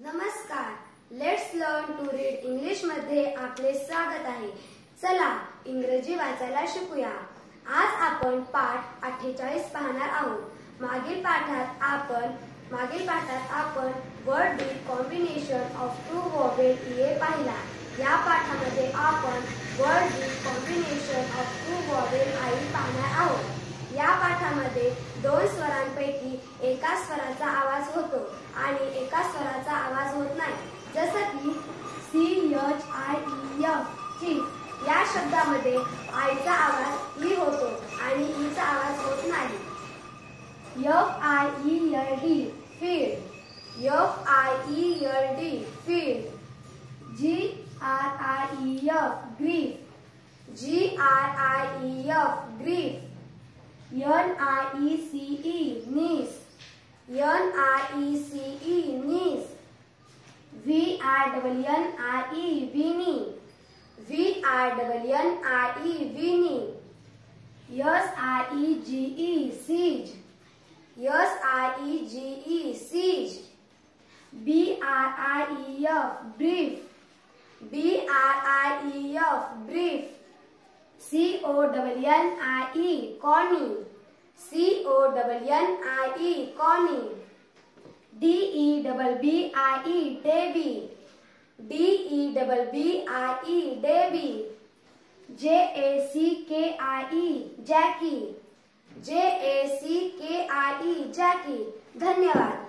नमस्कार. Let's learn to read English मध्ये आपले स्वागत आहे. चला इंग्रजी वाचायला शिकूया. आज आपण पाठ 48 पाहणार आहोत. मागील पाठात आपण word with combination of two vowel A पाहिला. या पाठामध्ये आपण word with combination of two vowel I पाहणार आहोत. या पाठामध्ये दोन स्वरांपैकी एका स्वराचा आवाज होतो आणि एका स्वराचा आवाज होत नाही. जसं की चीफ या शब्दामध्ये आईचा आवाज ई होतो आणि ईचा आवाज होत नाही. Field field grief niece Vinny siege brief Connie Debbie Jackie. धन्यवाद.